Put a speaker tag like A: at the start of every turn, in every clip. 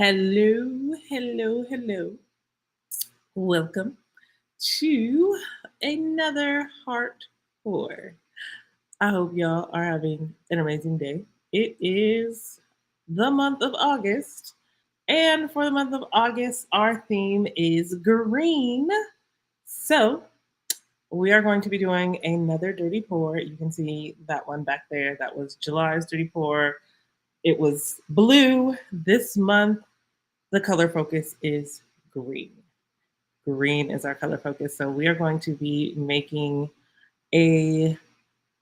A: Hello, hello, hello. Welcome to another Heart Pour. I hope y'all are having an amazing day. It is the month of August, and for the month of August, our theme is green. So, we are going to be doing another dirty pour. You can see that one back there. That was July's dirty pour. It was blue. This month, the color focus is green. Green is our color focus. So we are going to be making a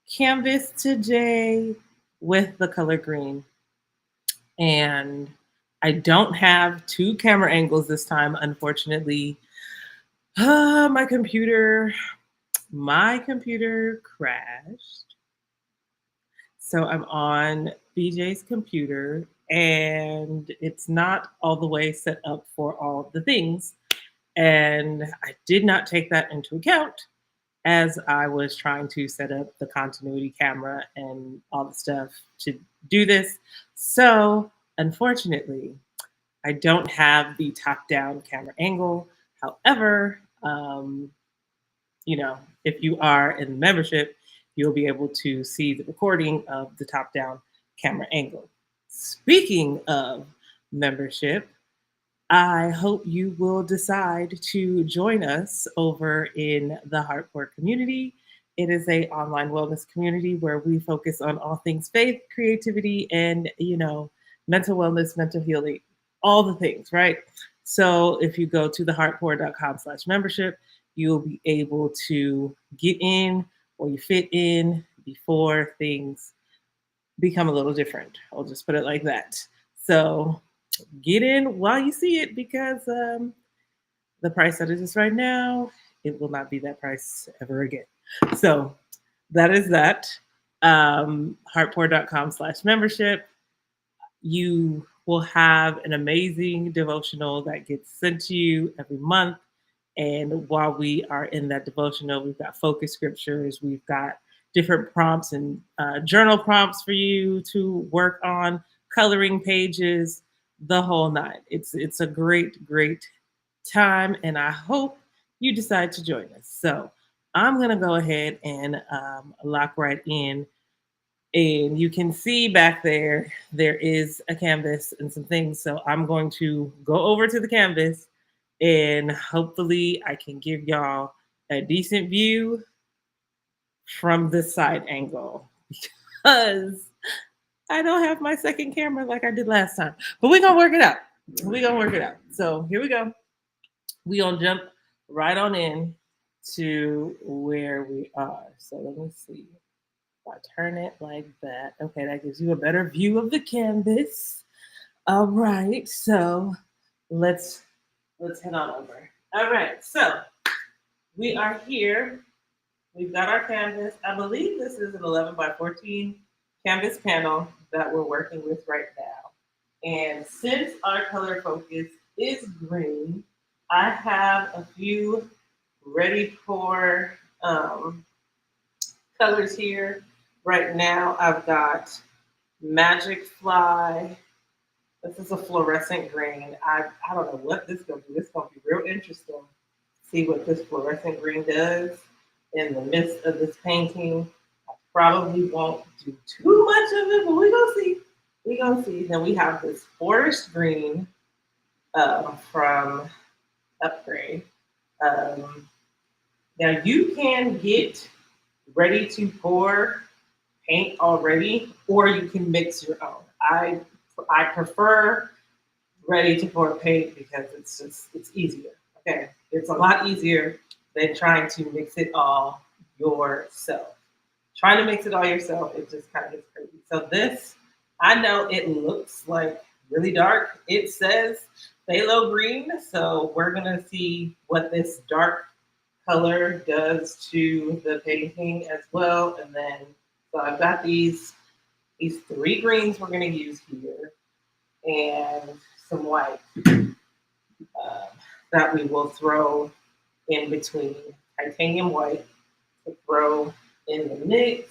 A: canvas today with the color green. And I don't have two camera angles this time, unfortunately. My computer crashed. So I'm on BJ's computer and it's not all the way set up for all the things. And I did not take that into account as I was trying to set up the continuity camera and all the stuff to do this. So, unfortunately, I don't have the top down camera angle. However, if you are in the membership, you'll be able to see the recording of the top down camera angle. Speaking of membership, I hope you will decide to join us over in the Heartcore community. It is a online wellness community where we focus on all things faith, creativity, and mental wellness, mental healing, all the things, right? So if you go to theheartcore.com/membership, you'll be able to get in or you fit in before things become a little different. I'll just put it like that. So get in while you see it because the price that it is right now, it will not be that price ever again. So that is that. Heartpour.com/membership. You will have an amazing devotional that gets sent to you every month. And while we are in that devotional, we've got focus scriptures, we've got different prompts and journal prompts for you to work on, coloring pages, the whole nine. It's a great time, and I hope you decide to join us. So I'm gonna go ahead and lock right in. And you can see back there is a canvas and some things. So I'm going to go over to the canvas and hopefully I can give y'all a decent view from this side angle because I don't have my second camera like I did last time. But we're gonna work it out. We're gonna work it out. So here we go. We're gonna jump right on in to where we are. So let me see. If I turn it like that, okay, that gives you a better view of the canvas. All right, so let's head on over. All right, so we are here. We've got our canvas. I believe this is an 11 by 14 canvas panel that we're working with right now. And since our color focus is green, I have a few ready for colors here. Right now, I've got Magic Fly. This is a fluorescent green. I don't know what this is going to do. This is going to be real interesting. See what this fluorescent green does in the midst of this painting. I probably won't do too much of it, but we're going to see. We're going to see. Then we have this forest green from Upgrade. Now you can get ready to pour paint already, or you can mix your own. I prefer ready to pour paint because it's easier. Okay, it's a lot easier than trying to mix it all yourself. Trying to mix it all yourself, it just kind of gets crazy. So this, I know it looks like really dark. It says phthalo green, so we're gonna see what this dark color does to the painting as well. And then, so I've got these three greens we're going to use here, and some white that we will throw in between, titanium white to throw in the mix.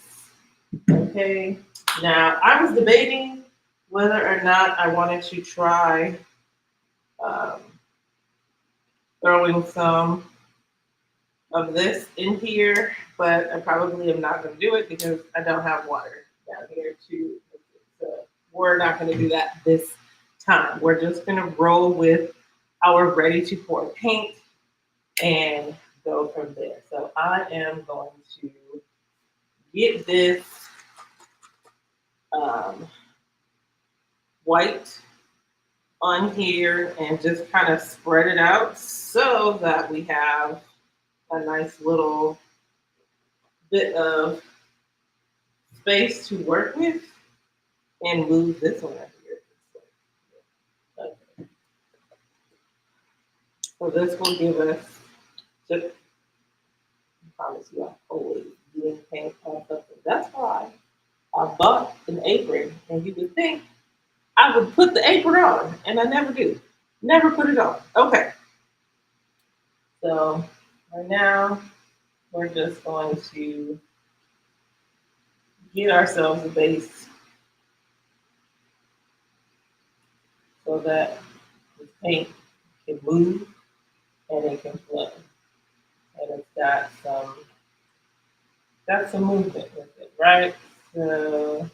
A: Okay. Now I was debating whether or not I wanted to try um, throwing some of this in here, but I probably am not going to do it because I don't have water down here to. So we're not going to do that this time. We're just going to roll with our ready to pour paint and go from there. So I am going to get this um, white on here and just kind of spread it out so that we have a nice little bit of space to work with and move this one up here. Okay. So this will give us just, I promise you, I'm always getting paint on something. That's why I bought an apron, and you would think I would put the apron on, and I never do. Never put it on. Okay. So right now, we're just going to get ourselves a base so that the paint can move and it can flow. And it's got some movement with it, right? So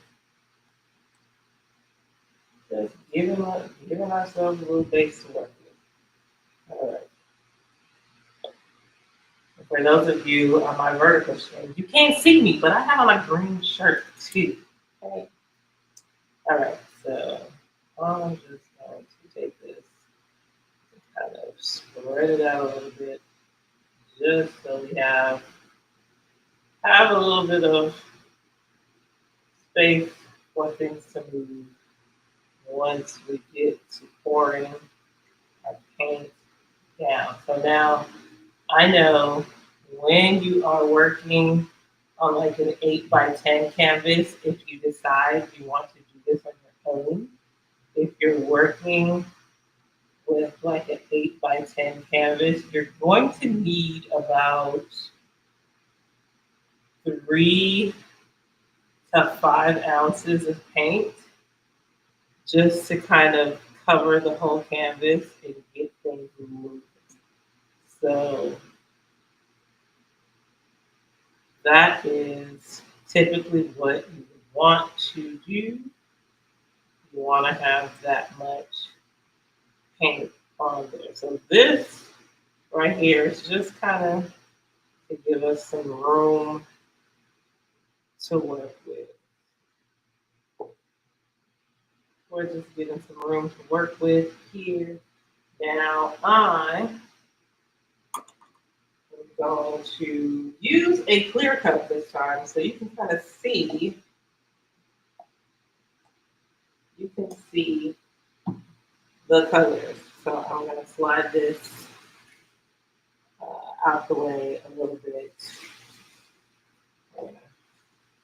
A: just giving ourselves a little base to work with. All right. For those of you on my vertical stream, you can't see me, but I have on a green shirt too. Okay. All right. So I'm just going to take this and kind of spread it out a little bit, just so we have a little bit of space for things to move once we get to pouring our paint down. So now I know when you are working on like an 8x10 canvas, if you decide you want to do this on your own, if you're working with like an 8x10 canvas, you're going to need about 3 to 5 ounces of paint just to kind of cover the whole canvas and get things moving. So that is typically what you would want to do. You want to have that much paint on there. So this right here is just kind of to give us some room to work with. We're just getting some room to work with here. Now I am going to use a clear coat this time so you can see the colors. So I'm going to slide this out the way a little bit.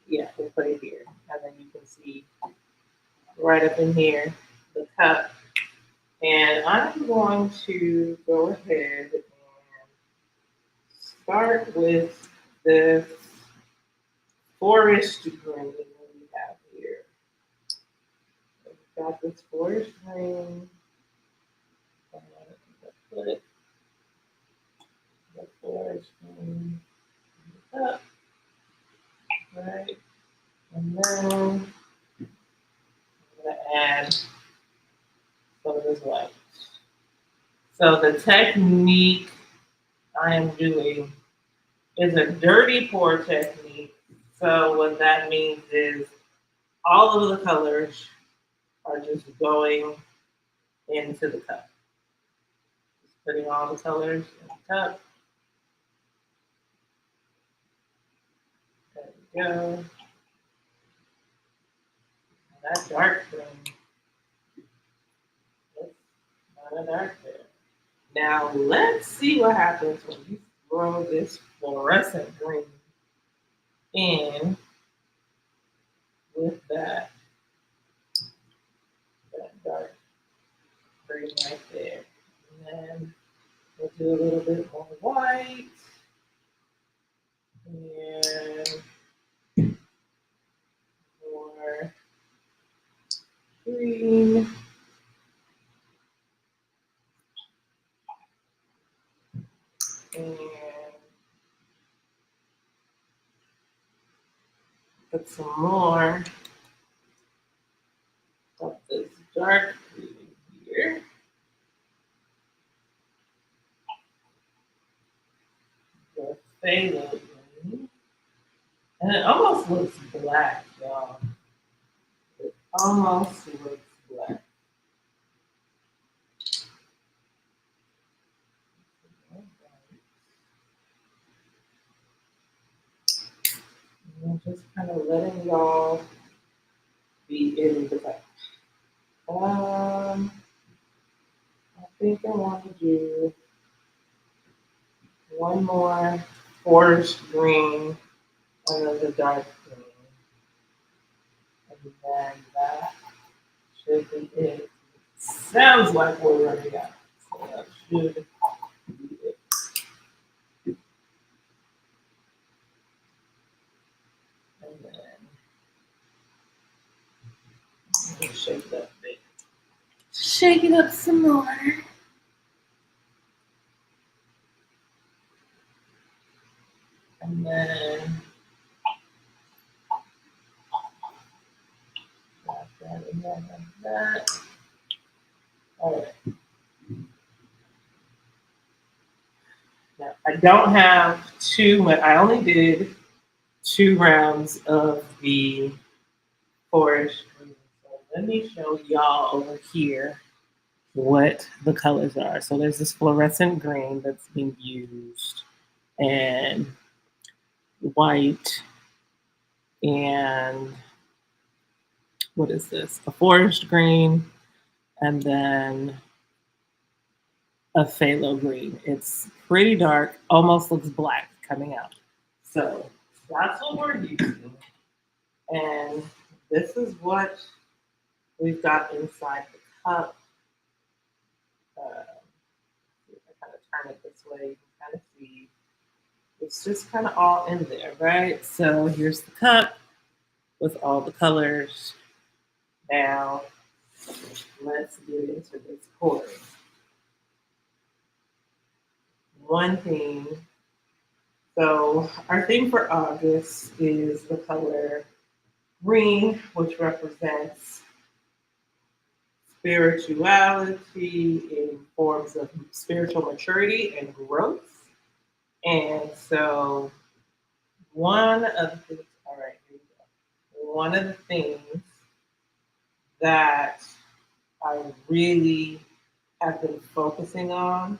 A: Yeah, we'll put it here. And then you can see right up in here the cup. And I'm going to go ahead and start with this forest green that we have here. So we've got this forest green. I'm going to put the forest green in the cup, right? And then I'm going to add some of this white. So the technique I am doing is a dirty pour technique. So what that means is all of the colors are just going into the cup. Just putting all the colors in the cup. There we go. That dark green. That's not a dark green. Now let's see what happens when you throw this fluorescent green in with that dark green right there. And then we'll do a little bit more white. And more green. put some more of this dark green here. The phthalo green. And it almost looks black, y'all. It almost looks black. And I'm just kind of letting y'all be in the back. I think I want to do one more forest green and then the dark green. And then that should be it. Sounds like we're running out. So that should be it. And then I'm gonna shake it up a bit. Shake it up some more. And then like that and that and that. All right. Now I don't have too much. I only did 2 rounds of the forest green. So let me show y'all over here what the colors are. So there's this fluorescent green that's being used, and white, and what is this? A forest green, and then a phthalo green. It's pretty dark, almost looks black coming out. So that's what we're using. And this is what we've got inside the cup. If I kind of turn it this way, you can kind of see it's just kind of all in there, right? So here's the cup with all the colors. Now, let's get into this chorus. One thing, so our theme for August is the color green, which represents spirituality in forms of spiritual maturity and growth. And so, one of the things, all right, here we go. One of the things that I really have been focusing on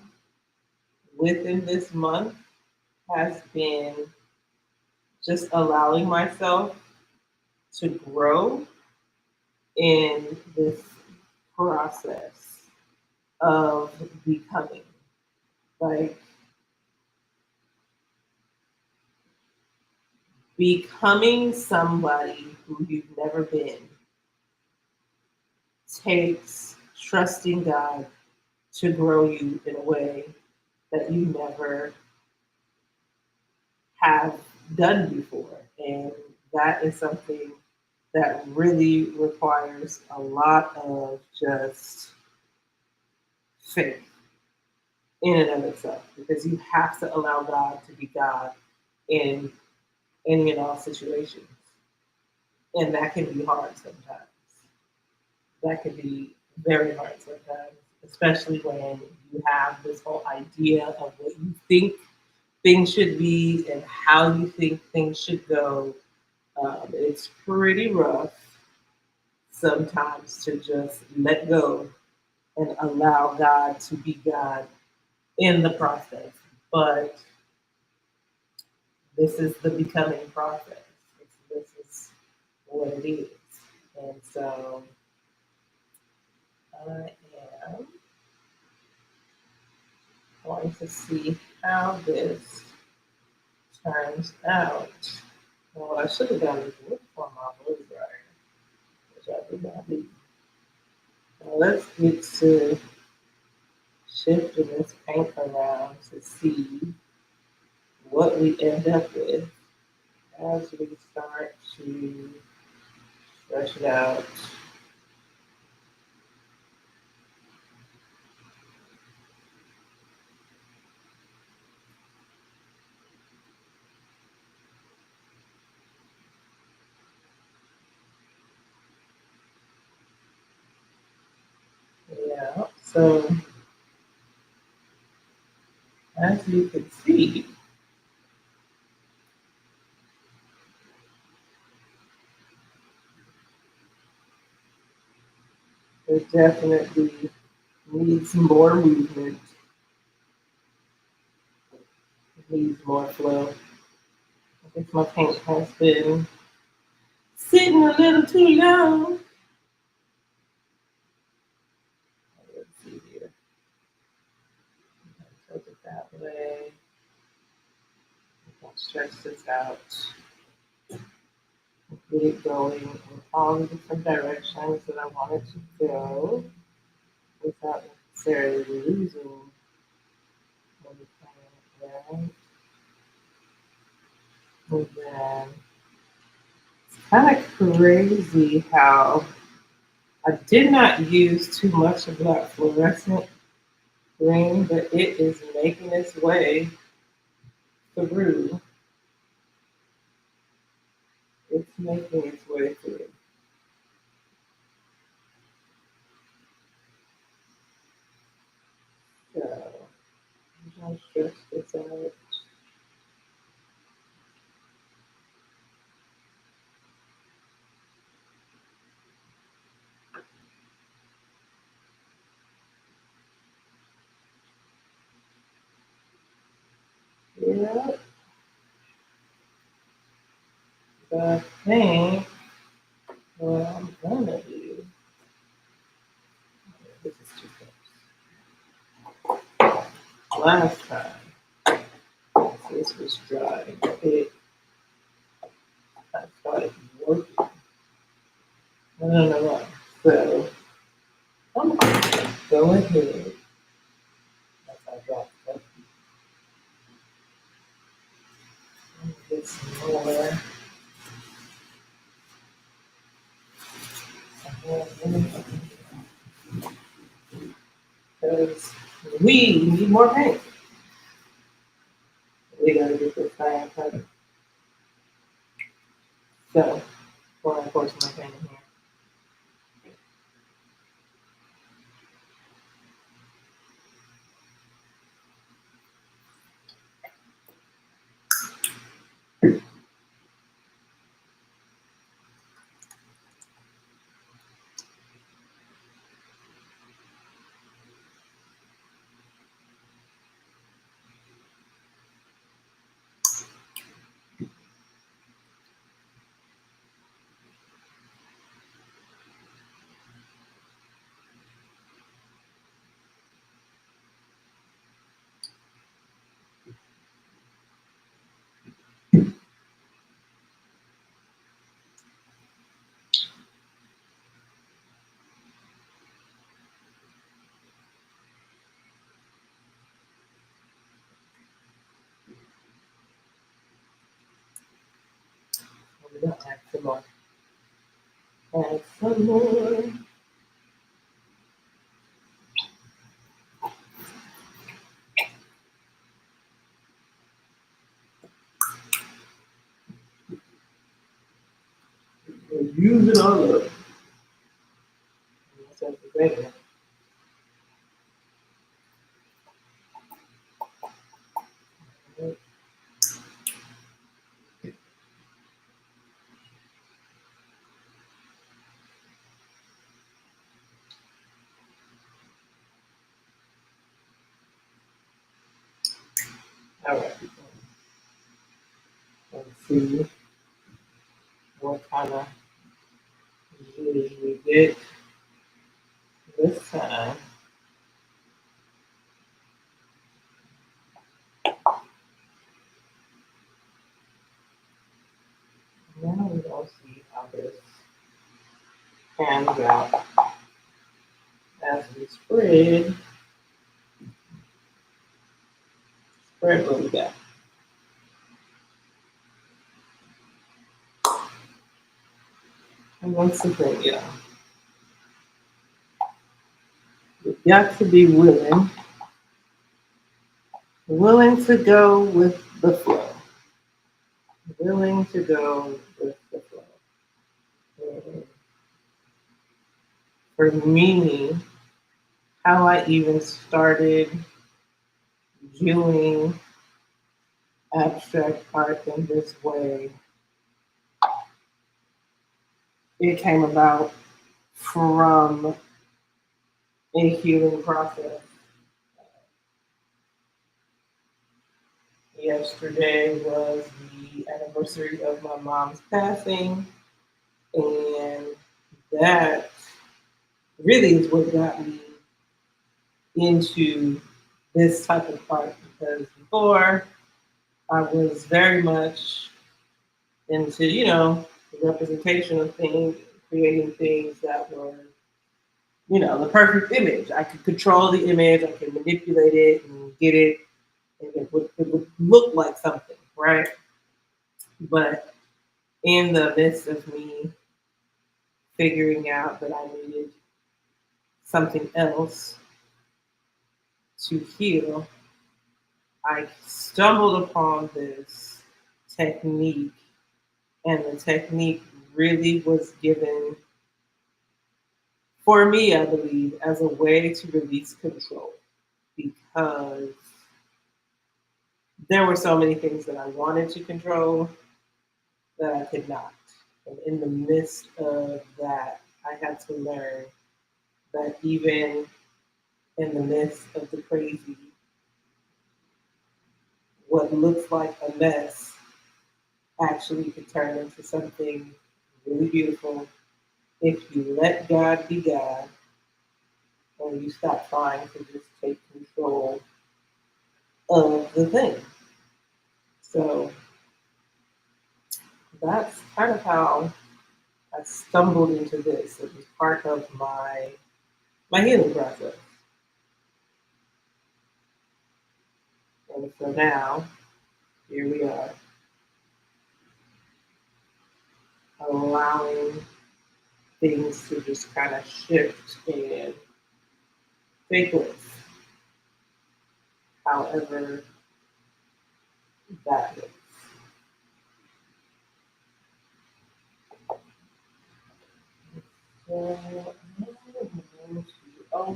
A: within this month has been just allowing myself to grow in this process of becoming. Like becoming somebody who you've never been takes trusting God to grow you in a way that you never have done before. And that is something that really requires a lot of just faith in and of itself because you have to allow God to be God in any and all situations. And that can be hard sometimes. That can be very hard sometimes, especially when you have this whole idea of what you think things should be and how you think things should go. It's pretty rough sometimes to just let go and allow God to be God in the process. But this is the becoming process. This is what it is. And so I am going to see how this turns out. Well, what I should have done is look for my blue dryer, which I did not do. Now let's get to shifting this paint around to see what we end up with as we start to stretch it out. So as you can see, there definitely needs more movement, needs more flow. I guess my paint has been sitting a little too long. Let's see here. Take it that way. Stretch this out. Get it going in all the different directions that I want it to go without necessarily losing anything, right? And then it's kind of crazy how I did not use too much of that fluorescent green, but it is making its way through. It's making its way through. So I'll stretch this out. Yeah, I think what I'm gonna do. This is too close. Last time, this was dry. I started working. I don't know why. So I'm gonna go ahead. As I drop this more. Because we need more paint. We gotta get this thing covered. So, pour my portion of paint in here. We're gonna add some more. Add some more. Use it all up. That's great. All right. Let's see what kind of views we get this time. Now we're gonna see how this pans out as we spread what we got. And once again, you've got to be willing to go with the flow. Willing to go with the flow. For me, how I even started viewing abstract art in this way, it came about from a healing process. Yesterday was the anniversary of my mom's passing, and that really is what got me into this type of art because before I was very much into, the representation of things, creating things that were, the perfect image. I could control the image, I could manipulate it and get it, and it would look like something, right? But in the midst of me figuring out that I needed something else to heal, I stumbled upon this technique, and the technique really was given for me, I believe, as a way to release control because there were so many things that I wanted to control that I could not. And in the midst of that, I had to learn that even in the midst of the crazy, what looks like a mess actually could turn into something really beautiful if you let God be God and you stop trying to just take control of the thing. So that's kind of how I stumbled into this. It was part of my healing process. And so now here we are, allowing things to just kind of shift and take place, however that looks. So I'm going to also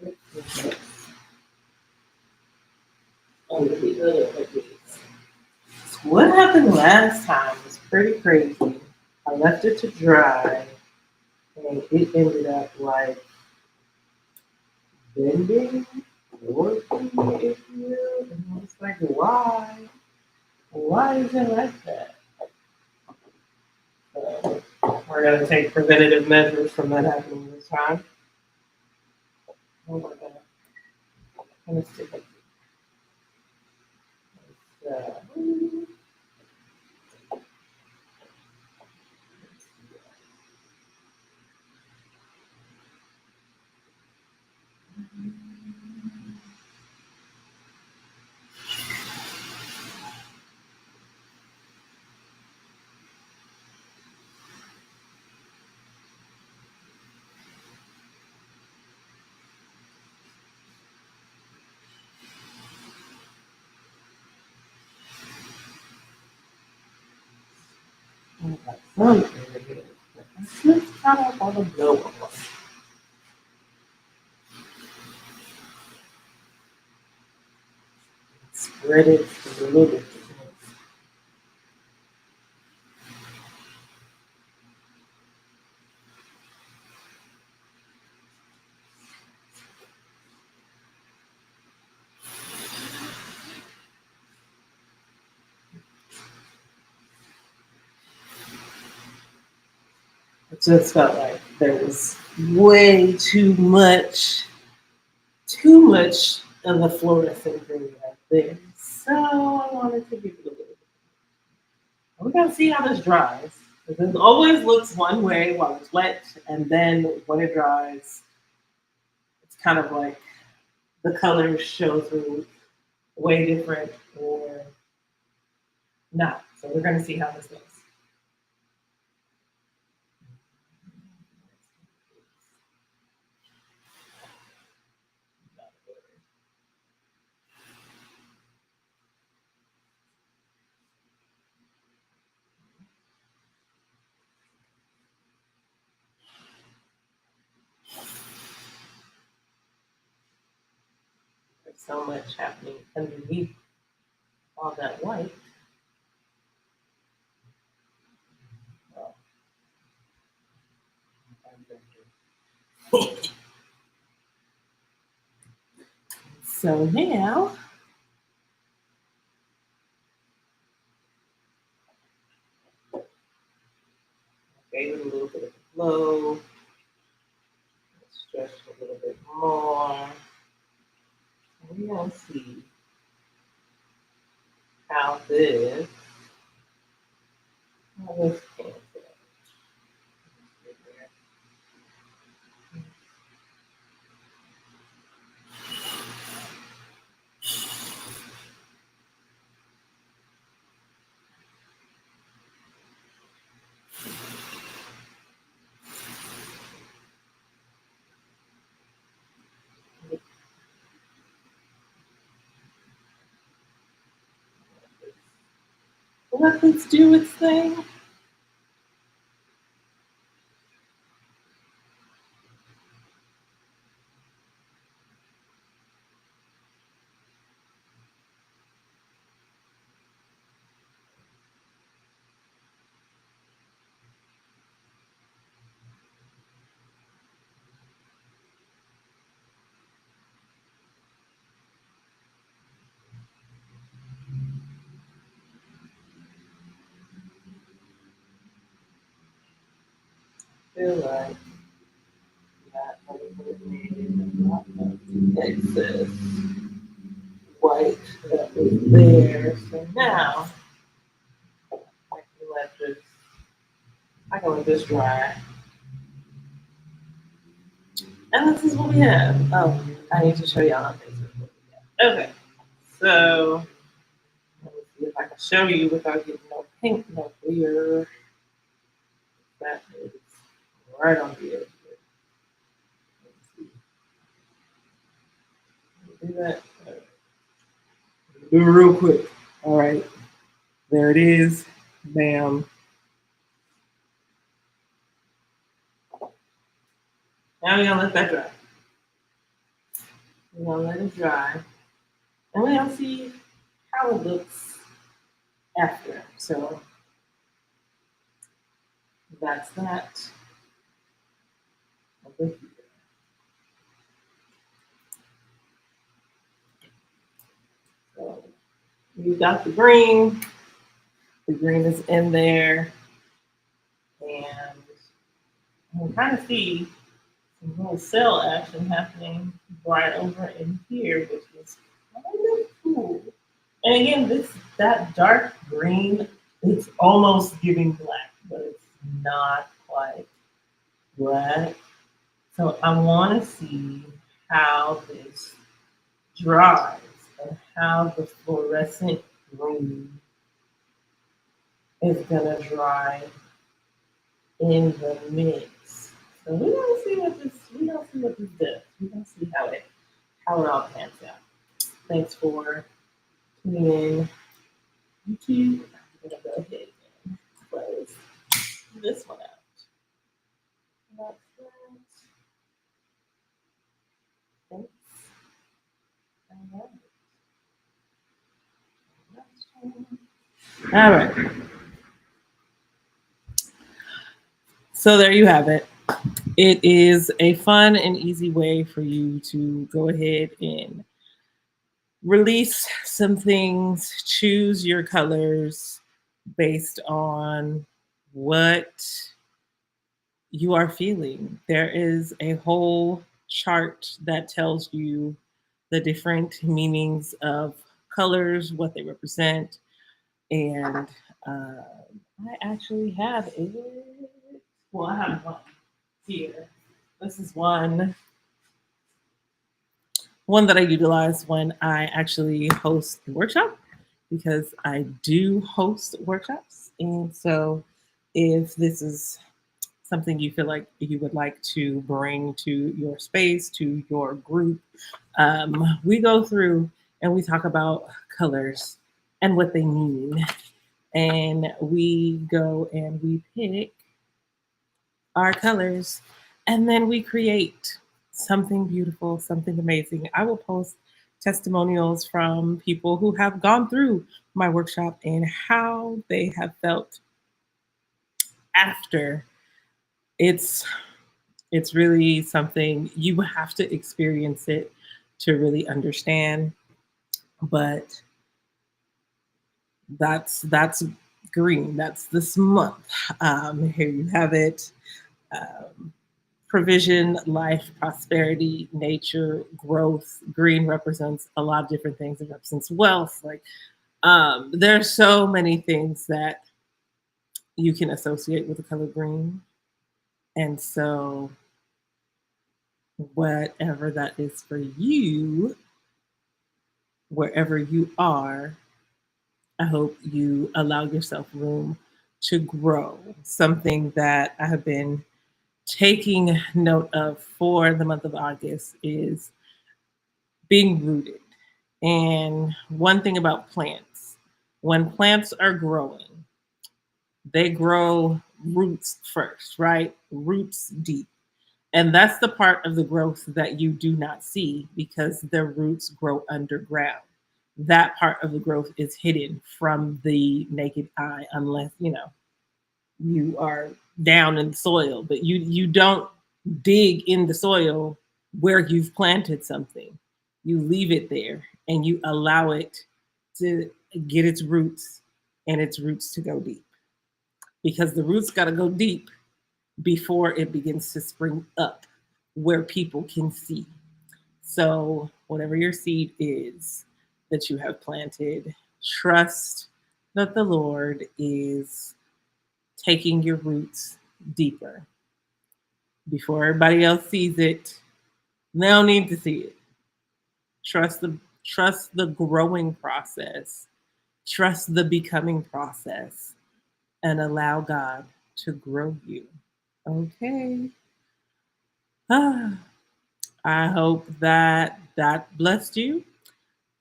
A: put this under the other of these. So what happened last time was pretty crazy. I left it to dry, and it ended up like bending, working, if you will. And I was like, why? Why is it like that? So we're going to take preventative measures from that happening this time. And we're going to stick it. So, I've got something to do. I just kind of want to blow up. Spread it a little bit. It just felt like there was way too much of the fluorescent green right there. So I wanted to give it a little bit. We're gonna see how this dries. It always looks one way while it's wet, and then when it dries, it's kind of like the colors show through way different or not. So we're gonna see how this looks. so much happening underneath all that white. Well, so now, gave it a little bit of flow, stretch a little bit more. We're going to see how this came. Let this do its thing. Feel like that eliminated a lot of excess white that was there. So now I can let this dry. And this is what we have. Oh, I need to show y'all on Facebook what we have. Okay, so let me see if I can show you without getting no pink, no clear. That is right on the edge. Do that. Do it real quick. All right, there it is. Bam. Now we're gonna let that dry. We're gonna let it dry, and we're gonna see how it looks after. So that's that. So you got the green. The green is in there, and you can kind of see some little cell action happening right over in here, which is kind of cool. And again, that dark green, it's almost giving black, but it's not quite black. So I want to see how this dries and how the fluorescent green is gonna dry in the mix. So we're gonna see what this does. We're gonna see how it all pans out. Thanks for tuning in, YouTube. I'm gonna go ahead and close this one out. That's that. Thanks. All right. So there you have it. It is a fun and easy way for you to go ahead and release some things, choose your colors based on what you are feeling. There is a whole chart that tells you the different meanings of colors, what they represent, and I actually have it. Well, I have one here. This is one that I utilize when I actually host a workshop because I do host workshops. And so if this is something you feel like you would like to bring to your space, to your group, we go through and we talk about colors and what they mean. And we go and we pick our colors and then we create something beautiful, something amazing. I will post testimonials from people who have gone through my workshop and how they have felt after. It's it's really something you have to experience it to really understand. But that's green. That's this month. Here you have it. Um, Provision, life, prosperity, nature, growth. Green represents a lot of different things. It represents wealth. Like there's so many things that you can associate with the color green. And so whatever that is for you, wherever you are, I hope you allow yourself room to grow. Something that I have been taking note of for the month of August is being rooted. And one thing about plants, when plants are growing, they grow roots first, right? Roots deep. And that's the part of the growth that you do not see because their roots grow underground. That part of the growth is hidden from the naked eye, unless you are down in the soil, but you don't dig in the soil where you've planted something. You leave it there and you allow it to get its roots and its roots to go deep because the roots got to go deep before it begins to spring up where people can see. So, whatever your seed is that you have planted, trust that the Lord is taking your roots deeper. Before everybody else sees it, they don't need to see it. Trust the growing process. Trust the becoming process and allow God to grow you. Okay. Ah, I hope that that blessed you.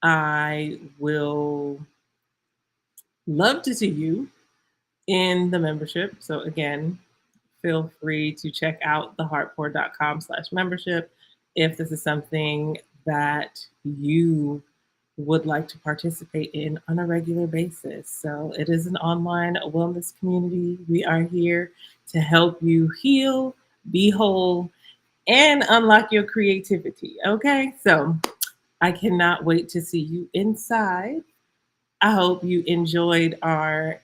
A: I will love to see you in the membership. So again, feel free to check out theheartpour.com/membership if this is something that you would like to participate in on a regular basis. So it is an online wellness community. We are here to help you heal, be whole, and unlock your creativity. Okay, so I cannot wait to see you inside. I hope you enjoyed our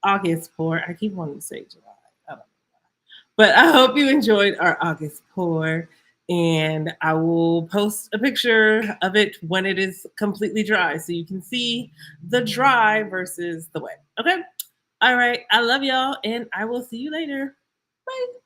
A: August pour. I keep wanting to say July. I don't know. But I hope you enjoyed our August pour. And I will post a picture of it when it is completely dry so you can see the dry versus the wet. Okay. All right. I love y'all and I will see you later. Bye.